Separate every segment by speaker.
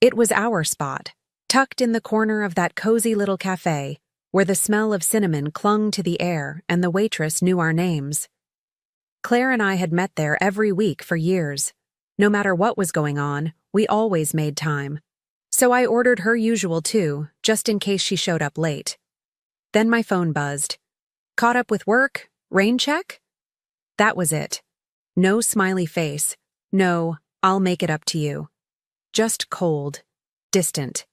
Speaker 1: It was our spot, tucked in the corner of that cozy little cafe, where the smell of cinnamon clung to the air and the waitress knew our names. Claire and I had met there every week for years. No matter what was going on, we always made time. So I ordered her usual too, just in case she showed up late. Then my phone buzzed. Caught up with work? Rain check? That was it. No smiley face. No, I'll make it up to you. Just cold. Distant.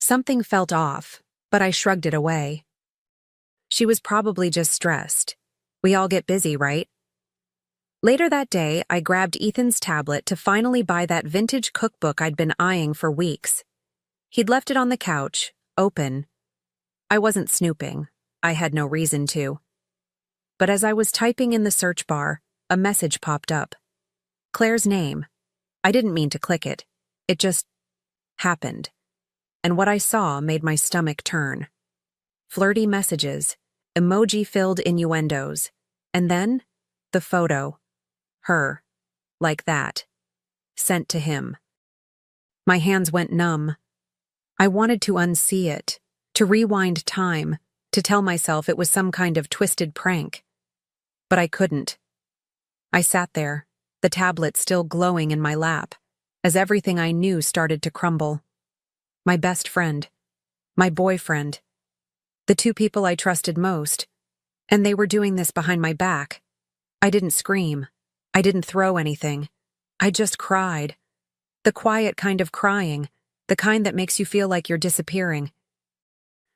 Speaker 1: Something felt off, but I shrugged it away. She was probably just stressed. We all get busy, right? Later that day, I grabbed Ethan's tablet to finally buy that vintage cookbook I'd been eyeing for weeks. He'd left it on the couch, open. I wasn't snooping. I had no reason to. But as I was typing in the search bar, a message popped up. Claire's name. I didn't mean to click it. It just happened. And what I saw made my stomach turn. Flirty messages, emoji-filled innuendos, and then the photo. Her. Like that. Sent to him. My hands went numb. I wanted to unsee it, to rewind time, to tell myself it was some kind of twisted prank. But I couldn't. I sat there, the tablet still glowing in my lap, as everything I knew started to crumble. My best friend. My boyfriend. The two people I trusted most. And they were doing this behind my back. I didn't scream. I didn't throw anything. I just cried. The quiet kind of crying, the kind that makes you feel like you're disappearing.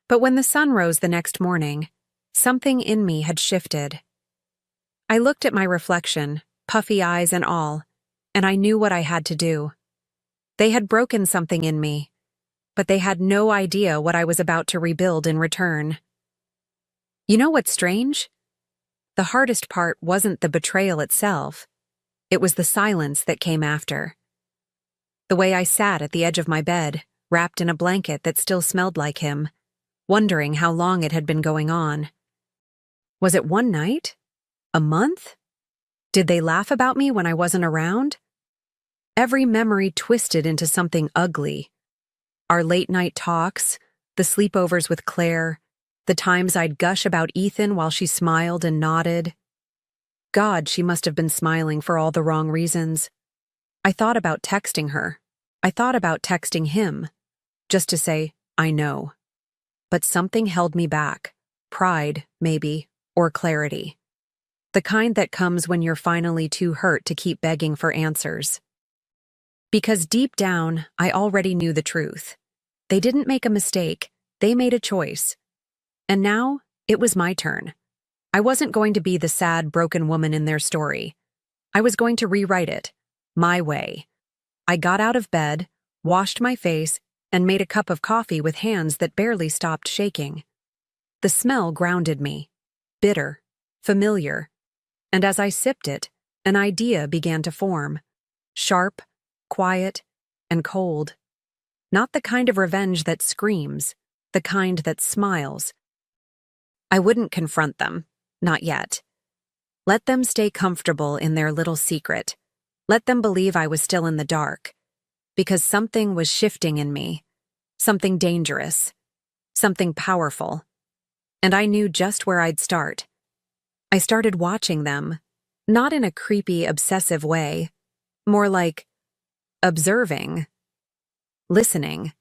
Speaker 1: But when the sun rose the next morning, something in me had shifted. I looked at my reflection, puffy eyes and all, and I knew what I had to do. They had broken something in me, but they had no idea what I was about to rebuild in return. You know what's strange? The hardest part wasn't the betrayal itself. It was the silence that came after. The way I sat at the edge of my bed, wrapped in a blanket that still smelled like him, wondering how long it had been going on. Was it one night? A month? Did they laugh about me when I wasn't around? Every memory twisted into something ugly. Our late-night talks, the sleepovers with Claire, the times I'd gush about Ethan while she smiled and nodded. God, she must have been smiling for all the wrong reasons. I thought about texting her. I thought about texting him, just to say, I know. But something held me back. Pride, maybe, or clarity. The kind that comes when you're finally too hurt to keep begging for answers. Because deep down, I already knew the truth. They didn't make a mistake, they made a choice. And now, it was my turn. I wasn't going to be the sad, broken woman in their story. I was going to rewrite it, my way. I got out of bed, washed my face, and made a cup of coffee with hands that barely stopped shaking. The smell grounded me. Bitter, familiar. And as I sipped it, an idea began to form. Sharp, quiet, and cold. Not the kind of revenge that screams, the kind that smiles. I wouldn't confront them, not yet. Let them stay comfortable in their little secret. Let them believe I was still in the dark. Because something was shifting in me. Something dangerous. Something powerful. And I knew just where I'd start. I started watching them, not in a creepy, obsessive way, more like observing, listening.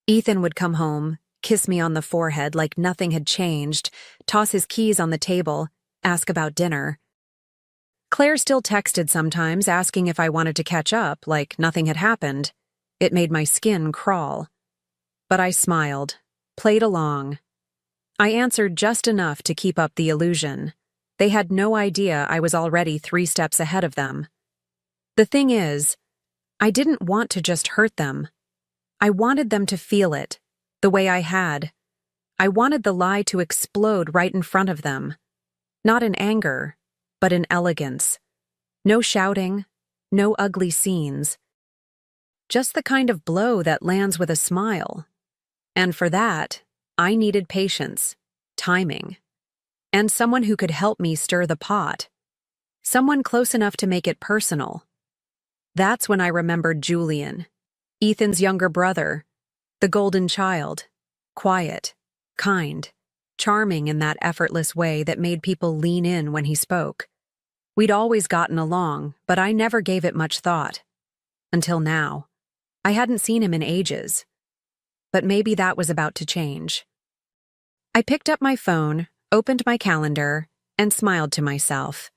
Speaker 1: Ethan would come home, kiss me on the forehead like nothing had changed, toss his keys on the table, ask about dinner. Claire still texted sometimes, asking if I wanted to catch up, like nothing had happened. It made my skin crawl. But I smiled, played along. I answered just enough to keep up the illusion. They had no idea I was already 3 steps ahead of them. The thing is, I didn't want to just hurt them. I wanted them to feel it, the way I had. I wanted the lie to explode right in front of them. Not in anger, but in elegance. No shouting, no ugly scenes. Just the kind of blow that lands with a smile. And for that, I needed patience, timing, and someone who could help me stir the pot. Someone close enough to make it personal. That's when I remembered Julian. Ethan's younger brother, the golden child, quiet, kind, charming in that effortless way that made people lean in when he spoke. We'd always gotten along, but I never gave it much thought. Until now. I hadn't seen him in ages. But maybe that was about to change. I picked up my phone, opened my calendar, and smiled to myself.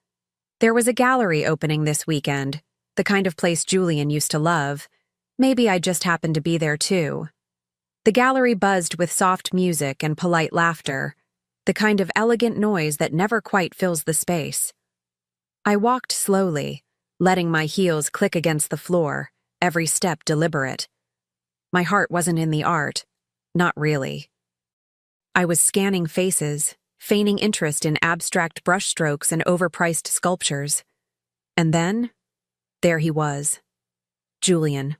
Speaker 1: There was a gallery opening this weekend, the kind of place Julian used to love. Maybe I just happened to be there too. The gallery buzzed with soft music and polite laughter, the kind of elegant noise that never quite fills the space. I walked slowly, letting my heels click against the floor, every step deliberate. My heart wasn't in the art, not really. I was scanning faces, feigning interest in abstract brushstrokes and overpriced sculptures. And then, there he was, Julian.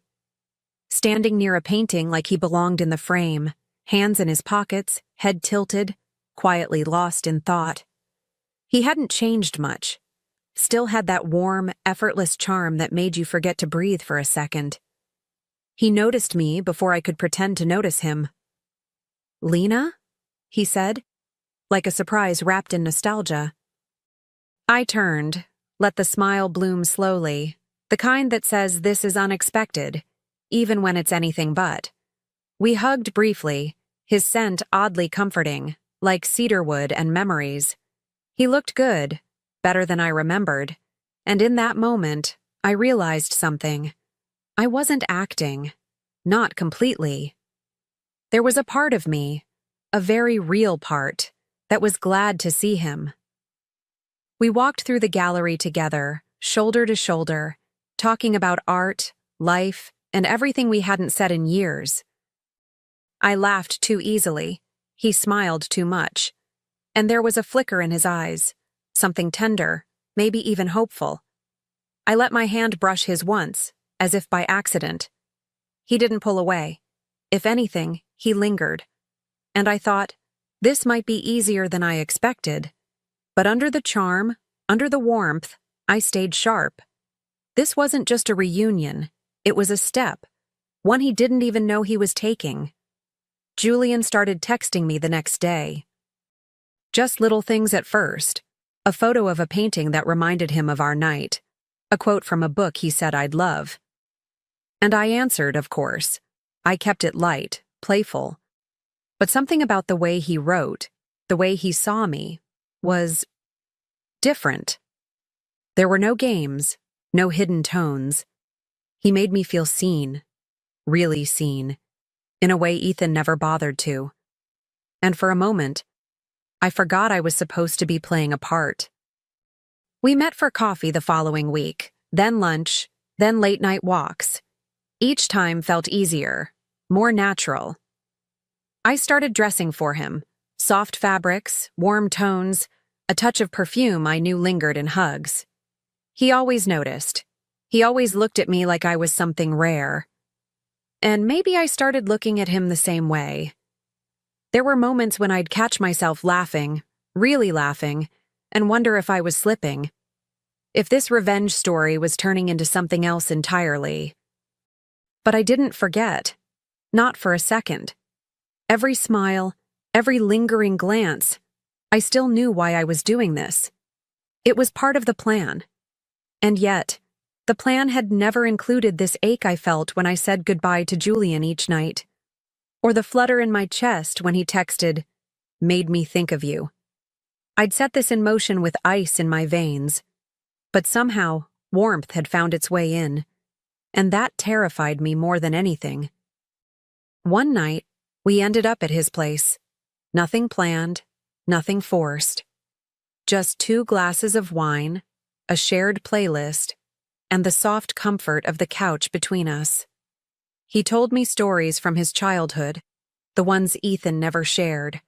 Speaker 1: Standing near a painting like he belonged in the frame, hands in his pockets, head tilted, quietly lost in thought. He hadn't changed much, still had that warm, effortless charm that made you forget to breathe for a second. He noticed me before I could pretend to notice him. "Lena?" he said, like a surprise wrapped in nostalgia. I turned, let the smile bloom slowly, the kind that says this is unexpected, even when it's anything but. We hugged briefly, his scent oddly comforting, like cedarwood and memories. He looked good, better than I remembered, and in that moment, I realized something. I wasn't acting, not completely. There was a part of me, a very real part, that was glad to see him. We walked through the gallery together, shoulder to shoulder, talking about art, life, and everything we hadn't said in years. I laughed too easily, he smiled too much, and there was a flicker in his eyes, something tender, maybe even hopeful. I let my hand brush his once, as if by accident. He didn't pull away. If anything, he lingered. And I thought, this might be easier than I expected. But under the charm, under the warmth, I stayed sharp. This wasn't just a reunion. It was a step, one he didn't even know he was taking. Julian started texting me the next day. Just little things at first. A photo of a painting that reminded him of our night. A quote from a book he said I'd love. And I answered, of course. I kept it light, playful. But something about the way he wrote, the way he saw me, was different. There were no games, no hidden tones. He made me feel seen, really seen, in a way Ethan never bothered to. And for a moment, I forgot I was supposed to be playing a part. We met for coffee the following week, then lunch, then late-night walks. Each time felt easier, more natural. I started dressing for him, soft fabrics, warm tones, a touch of perfume I knew lingered in hugs. He always noticed. He always looked at me like I was something rare. And maybe I started looking at him the same way. There were moments when I'd catch myself laughing, really laughing, and wonder if I was slipping. If this revenge story was turning into something else entirely. But I didn't forget. Not for a second. Every smile, every lingering glance, I still knew why I was doing this. It was part of the plan. And yet, the plan had never included this ache I felt when I said goodbye to Julian each night, or the flutter in my chest when he texted, "Made me think of you." I'd set this in motion with ice in my veins, but somehow warmth had found its way in, and that terrified me more than anything. One night, we ended up at his place. Nothing planned, nothing forced. Just 2 glasses of wine, a shared playlist, and the soft comfort of the couch between us. He told me stories from his childhood, the ones Ethan never shared.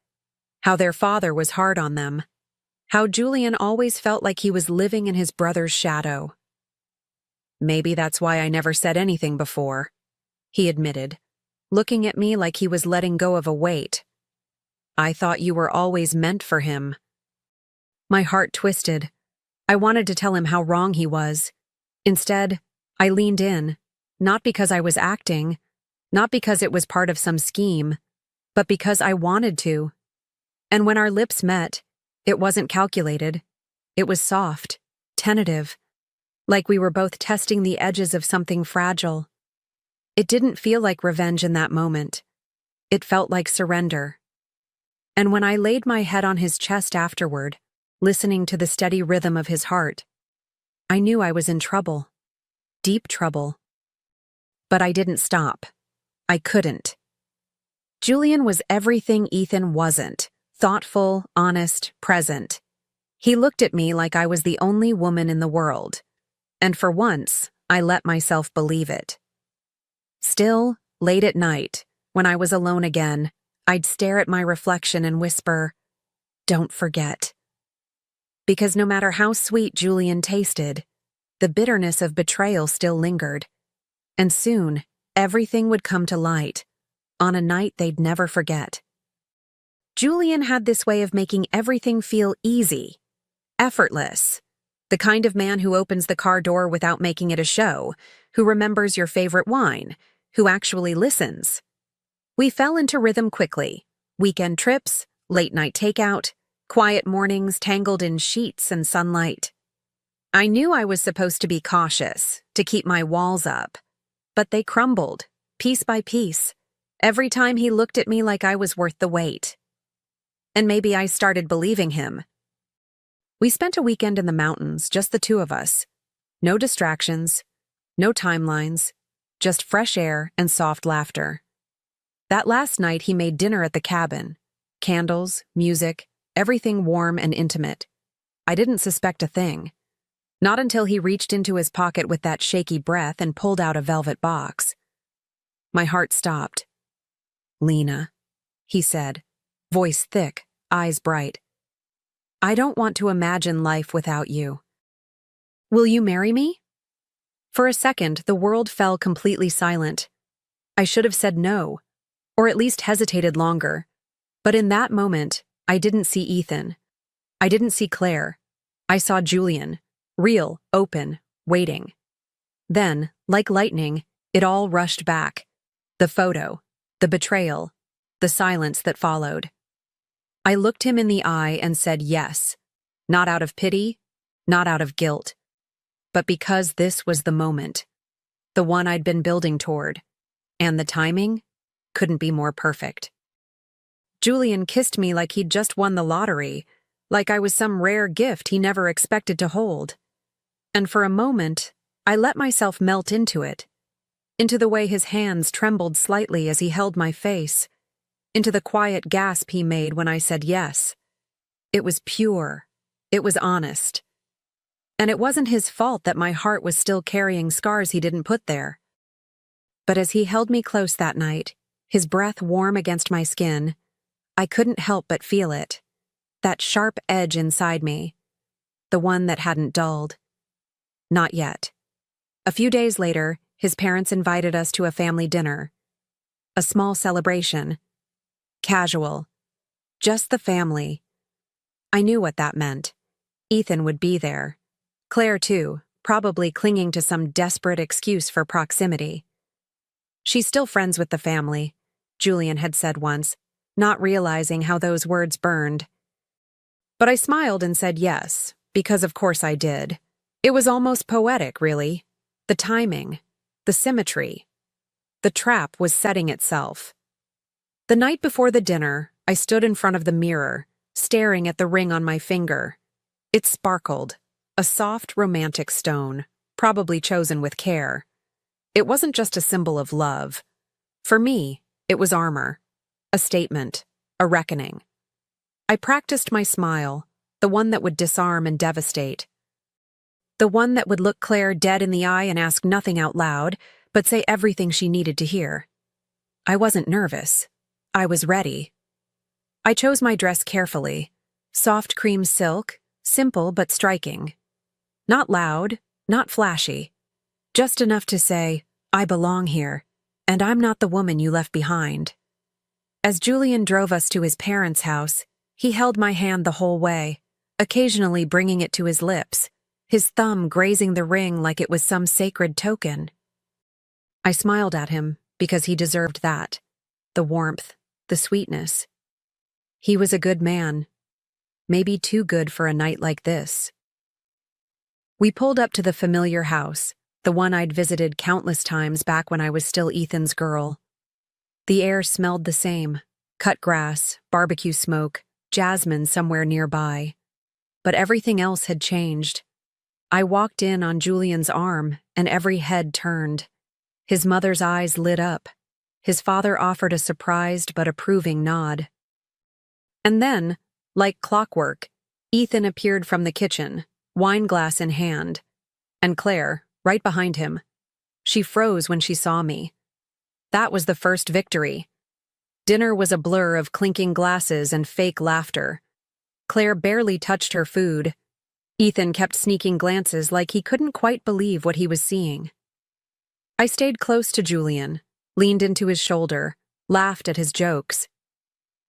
Speaker 1: How their father was hard on them. How Julian always felt like he was living in his brother's shadow. "Maybe that's why I never said anything before," he admitted, looking at me like he was letting go of a weight. "I thought you were always meant for him." My heart twisted. I wanted to tell him how wrong he was. Instead, I leaned in, not because I was acting, Not because it was part of some scheme, but because I wanted to. And when our lips met, it wasn't calculated. It was soft, tentative, like we were both testing the edges of something fragile. It didn't feel like revenge in that moment. It felt like surrender. And when I laid my head on his chest afterward, listening to the steady rhythm of his heart, I knew I was in trouble. Deep trouble. But I didn't stop. I couldn't. Julian was everything Ethan wasn't. Thoughtful, honest, present. He looked at me like I was the only woman in the world. And for once, I let myself believe it. Still, late at night, when I was alone again, I'd stare at my reflection and whisper, "Don't forget." Because no matter how sweet Julian tasted, the bitterness of betrayal still lingered. And soon, everything would come to light, on a night they'd never forget. Julian had this way of making everything feel easy, effortless. The kind of man who opens the car door without making it a show, who remembers your favorite wine, who actually listens. We fell into rhythm quickly. Weekend trips, late-night takeout, quiet mornings tangled in sheets and sunlight. I knew I was supposed to be cautious, to keep my walls up. But they crumbled, piece by piece, every time he looked at me like I was worth the wait. And maybe I started believing him. We spent a weekend in the mountains, just the two of us. No distractions, no timelines, just fresh air and soft laughter. That last night he made dinner at the cabin. Candles, music, everything warm and intimate. I didn't suspect a thing. Not until he reached into his pocket with that shaky breath and pulled out a velvet box. My heart stopped. "Lena," he said, voice thick, eyes bright. "I don't want to imagine life without you. Will you marry me?" For a second, the world fell completely silent. I should have said no, or at least hesitated longer. But in that moment, I didn't see Ethan. I didn't see Claire. I saw Julian, real, open, waiting. Then, like lightning, it all rushed back. The photo, the betrayal, the silence that followed. I looked him in the eye and said yes, not out of pity, not out of guilt, but because this was the moment, the one I'd been building toward, and the timing couldn't be more perfect. Julian kissed me like he'd just won the lottery, like I was some rare gift he never expected to hold. And for a moment, I let myself melt into it, into the way his hands trembled slightly as he held my face, into the quiet gasp he made when I said yes. It was pure. It was honest. And it wasn't his fault that my heart was still carrying scars he didn't put there. But as he held me close that night, his breath warm against my skin, I couldn't help but feel it. That sharp edge inside me. The one that hadn't dulled. Not yet. A few days later, his parents invited us to a family dinner. A small celebration. Casual. Just the family. I knew what that meant. Ethan would be there. Claire, too, probably clinging to some desperate excuse for proximity. "She's still friends with the family," Julian had said once, not realizing how those words burned. But I smiled and said yes, because of course I did. It was almost poetic, really. The timing, the symmetry. The trap was setting itself. The night before the dinner, I stood in front of the mirror, staring at the ring on my finger. It sparkled, a soft, romantic stone, probably chosen with care. It wasn't just a symbol of love. For me, it was armor, a statement, a reckoning. I practiced my smile, the one that would disarm and devastate. The one that would look Claire dead in the eye and ask nothing out loud, but say everything she needed to hear. I wasn't nervous. I was ready. I chose my dress carefully. Soft cream silk, simple but striking. Not loud, not flashy. Just enough to say, "I belong here, and I'm not the woman you left behind." As Julian drove us to his parents' house, he held my hand the whole way, occasionally bringing it to his lips, his thumb grazing the ring like it was some sacred token. I smiled at him, because he deserved that. The warmth, the sweetness. He was a good man. Maybe too good for a night like this. We pulled up to the familiar house, the one I'd visited countless times back when I was still Ethan's girl. The air smelled the same: cut grass, barbecue smoke, jasmine somewhere nearby. But everything else had changed. I walked in on Julian's arm, and every head turned. His mother's eyes lit up. His father offered a surprised but approving nod. And then, like clockwork, Ethan appeared from the kitchen, wineglass in hand, and Claire, right behind him. She froze when she saw me. That was the first victory. Dinner was a blur of clinking glasses and fake laughter. Claire barely touched her food. Ethan kept sneaking glances like he couldn't quite believe what he was seeing. I stayed close to Julian, leaned into his shoulder, laughed at his jokes.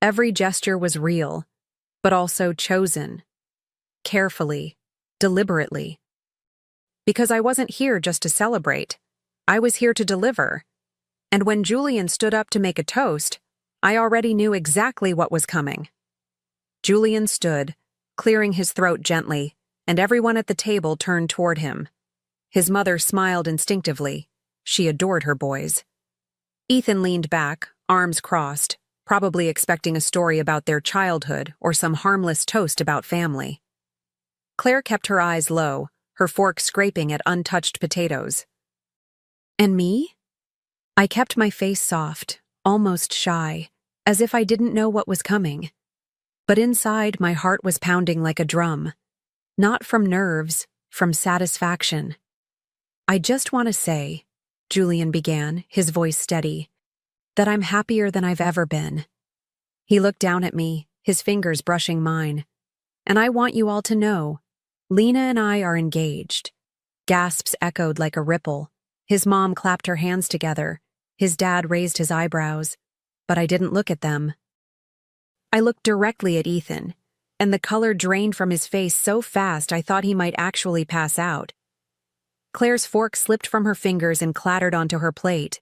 Speaker 1: Every gesture was real, but also chosen. Carefully, deliberately. Because I wasn't here just to celebrate. I was here to deliver. And when Julian stood up to make a toast, I already knew exactly what was coming. Julian stood, clearing his throat gently, and everyone at the table turned toward him. His mother smiled instinctively. She adored her boys. Ethan leaned back, arms crossed, probably expecting a story about their childhood or some harmless toast about family. Claire kept her eyes low, her fork scraping at untouched potatoes. And me? I kept my face soft, almost shy, as if I didn't know what was coming. But inside, my heart was pounding like a drum. Not from nerves, from satisfaction. I just want to say, Julian began, his voice steady, that I'm happier than I've ever been. He looked down at me, his fingers brushing mine. And I want you all to know, Lena and I are engaged. Gasps echoed like a ripple. His mom clapped her hands together. His dad raised his eyebrows. But I didn't look at them. I looked directly at Ethan, and the color drained from his face so fast I thought he might actually pass out. Claire's fork slipped from her fingers and clattered onto her plate.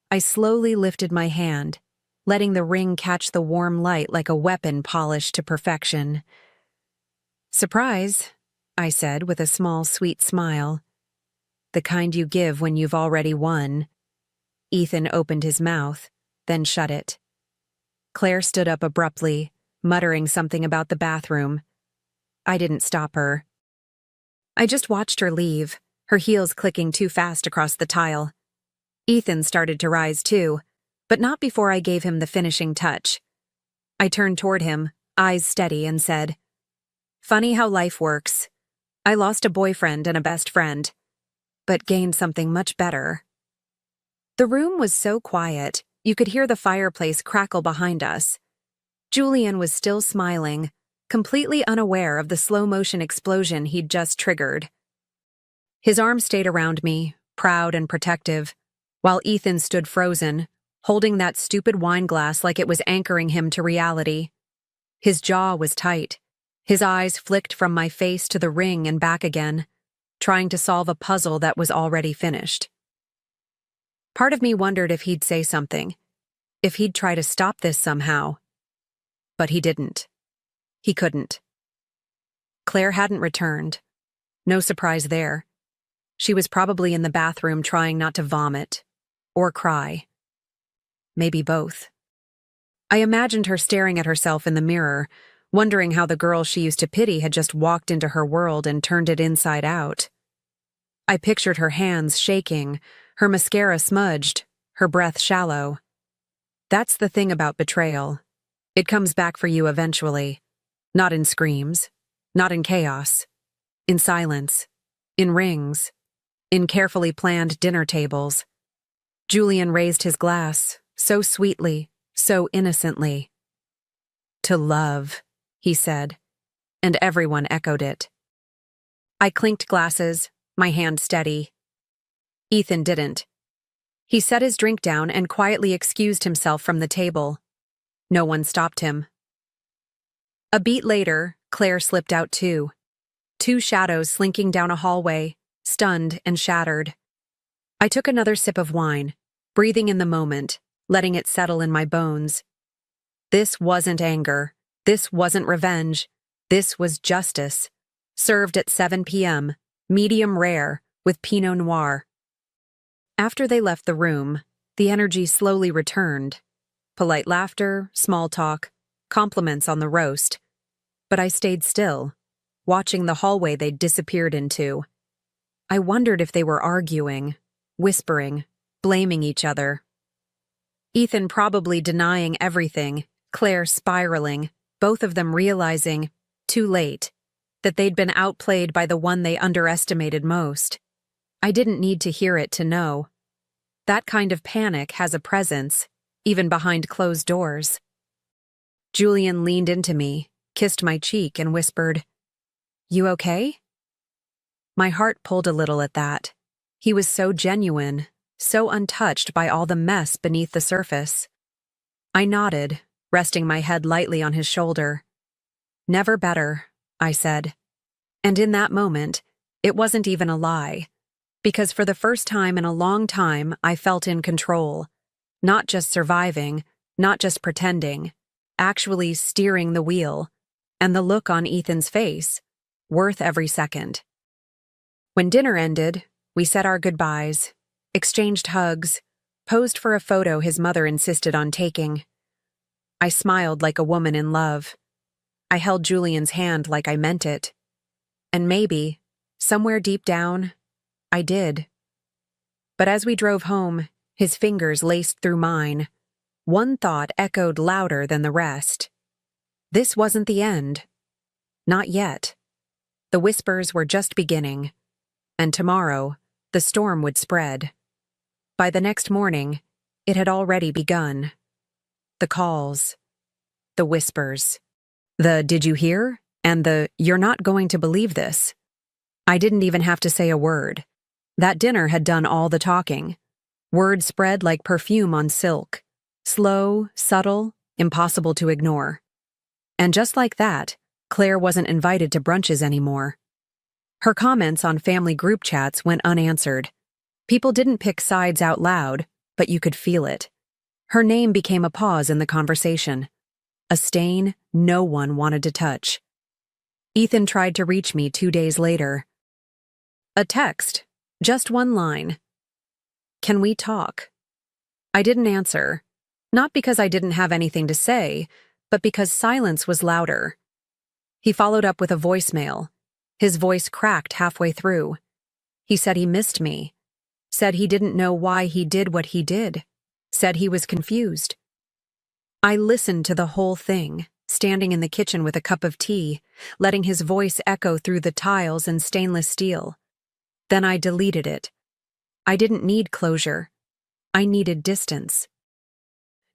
Speaker 1: I slowly lifted my hand, letting the ring catch the warm light like a weapon polished to perfection. "Surprise," I said with a small, sweet smile. "The kind you give when you've already won." Ethan opened his mouth, then shut it. Claire stood up abruptly, muttering something about the bathroom. I didn't stop her. I just watched her leave, her heels clicking too fast across the tile. Ethan started to rise too, but not before I gave him the finishing touch. I turned toward him, eyes steady, and said, "Funny how life works. I lost a boyfriend and a best friend, but gained something much better." The room was so quiet, you could hear the fireplace crackle behind us. Julian was still smiling, completely unaware of the slow-motion explosion he'd just triggered. His arm stayed around me, proud and protective, while Ethan stood frozen, holding that stupid wine glass like it was anchoring him to reality. His jaw was tight. His eyes flicked from my face to the ring and back again, trying to solve a puzzle that was already finished. Part of me wondered if he'd say something, if he'd try to stop this somehow. But he didn't. He couldn't. Claire hadn't returned. No surprise there. She was probably in the bathroom trying not to vomit, or cry. Maybe both. I imagined her staring at herself in the mirror, wondering how the girl she used to pity had just walked into her world and turned it inside out. I pictured her hands shaking, her mascara smudged, her breath shallow. That's the thing about betrayal. It comes back for you eventually. Not in screams, not in chaos, in silence, in rings, in carefully planned dinner tables. Julian raised his glass, so sweetly, so innocently. "To love," he said, and everyone echoed it. I clinked glasses, my hand steady. Ethan didn't. He set his drink down and quietly excused himself from the table. No one stopped him. A beat later, Claire slipped out too. Two shadows slinking down a hallway, stunned and shattered. I took another sip of wine, breathing in the moment, letting it settle in my bones. This wasn't anger. This wasn't revenge. This was justice. Served at 7 p.m., medium rare, with Pinot Noir. After they left the room, the energy slowly returned. Polite laughter, small talk, compliments on the roast. But I stayed still, watching the hallway they'd disappeared into. I wondered if they were arguing, whispering, blaming each other. Ethan probably denying everything, Claire spiraling, both of them realizing, too late, that they'd been outplayed by the one they underestimated most. I didn't need to hear it to know. That kind of panic has a presence, even behind closed doors. Julian leaned into me, kissed my cheek, and whispered, "You okay?" My heart pulled a little at that. He was so genuine, so untouched by all the mess beneath the surface. I nodded, resting my head lightly on his shoulder. "Never better," I said. And in that moment, it wasn't even a lie. Because for the first time in a long time, I felt in control. Not just surviving, not just pretending, actually steering the wheel. And the look on Ethan's face, worth every second. When dinner ended, we said our goodbyes, exchanged hugs, posed for a photo his mother insisted on taking. I smiled like a woman in love. I held Julian's hand like I meant it. And maybe, somewhere deep down, I did. But as we drove home, his fingers laced through mine. One thought echoed louder than the rest. This wasn't the end. Not yet. The whispers were just beginning. And tomorrow, the storm would spread. By the next morning, it had already begun. The calls. The whispers. The "did you hear?" and the "you're not going to believe this." I didn't even have to say a word. That dinner had done all the talking. Words spread like perfume on silk. Slow, subtle, impossible to ignore. And just like that, Claire wasn't invited to brunches anymore. Her comments on family group chats went unanswered. People didn't pick sides out loud, but you could feel it. Her name became a pause in the conversation. A stain no one wanted to touch. Ethan tried to reach me 2 days later. A text, just one line. "Can we talk?" I didn't answer, not because I didn't have anything to say, but because silence was louder. He followed up with a voicemail. His voice cracked halfway through. He said he missed me. Said he didn't know why he did what he did. Said he was confused. I listened to the whole thing, standing in the kitchen with a cup of tea, letting his voice echo through the tiles and stainless steel. Then I deleted it. I didn't need closure. I needed distance.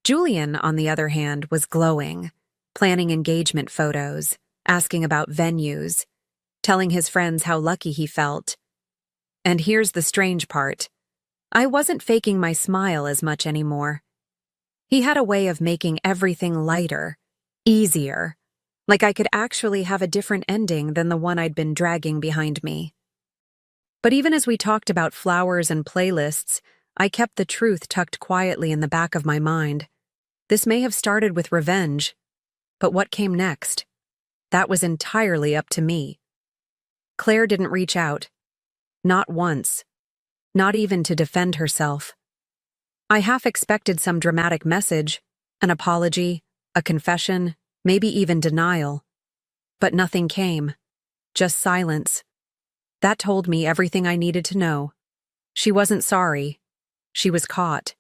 Speaker 1: Julian, on the other hand, was glowing, planning engagement photos, asking about venues, telling his friends how lucky he felt. And here's the strange part. I wasn't faking my smile as much anymore. He had a way of making everything lighter, easier, like I could actually have a different ending than the one I'd been dragging behind me. But even as we talked about flowers and playlists, I kept the truth tucked quietly in the back of my mind. This may have started with revenge, but what came next? That was entirely up to me. Claire didn't reach out. Not once. Not even to defend herself. I half expected some dramatic message, an apology, a confession, maybe even denial. But nothing came. Just silence. That told me everything I needed to know. She wasn't sorry. She was caught.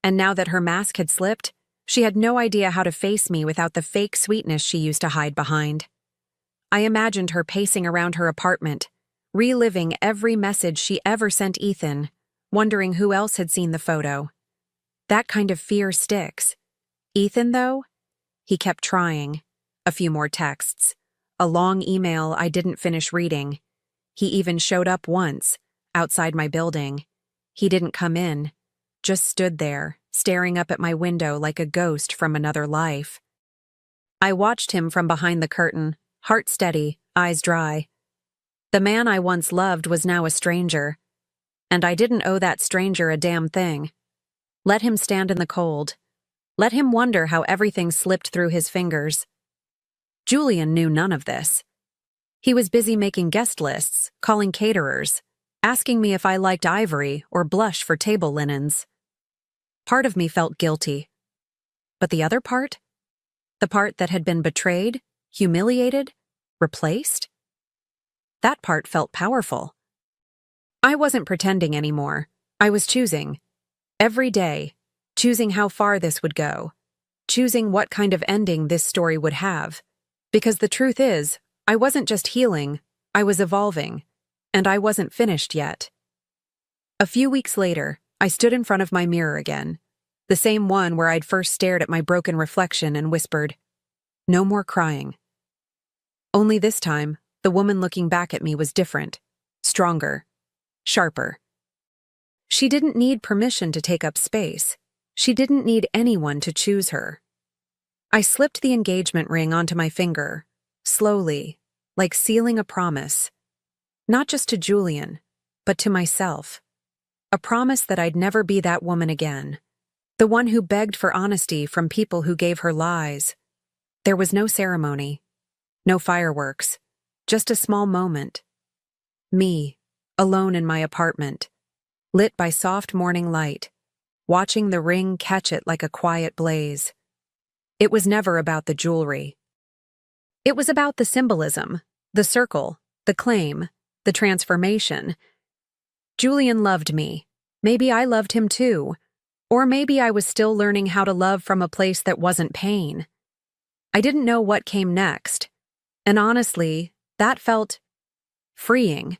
Speaker 1: And now that her mask had slipped, she had no idea how to face me without the fake sweetness she used to hide behind. I imagined her pacing around her apartment, reliving every message she ever sent Ethan, wondering who else had seen the photo. That kind of fear sticks. Ethan, though? He kept trying. A few more texts. A long email I didn't finish reading. He even showed up once, outside my building. He didn't come in, just stood there, staring up at my window like a ghost from another life. I watched him from behind the curtain, heart steady, eyes dry. The man I once loved was now a stranger. And I didn't owe that stranger a damn thing. Let him stand in the cold. Let him wonder how everything slipped through his fingers. Julian knew none of this. He was busy making guest lists, calling caterers, asking me if I liked ivory or blush for table linens. Part of me felt guilty. But the other part? The part that had been betrayed, humiliated, replaced? That part felt powerful. I wasn't pretending anymore. I was choosing. Every day, choosing how far this would go. Choosing what kind of ending this story would have. Because the truth is, I wasn't just healing, I was evolving. And I wasn't finished yet. A few weeks later, I stood in front of my mirror again. The same one where I'd first stared at my broken reflection and whispered, "No more crying." Only this time, the woman looking back at me was different, stronger, sharper. She didn't need permission to take up space. She didn't need anyone to choose her. I slipped the engagement ring onto my finger, slowly, like sealing a promise. Not just to Julian, but to myself. A promise that I'd never be that woman again. The one who begged for honesty from people who gave her lies. There was no ceremony, no fireworks, just a small moment. Me, alone in my apartment, lit by soft morning light, watching the ring catch it like a quiet blaze. It was never about the jewelry. It was about the symbolism, the circle, the claim, the transformation. Julian loved me. Maybe I loved him too. Or maybe I was still learning how to love from a place that wasn't pain. I didn't know what came next. And honestly, that felt freeing.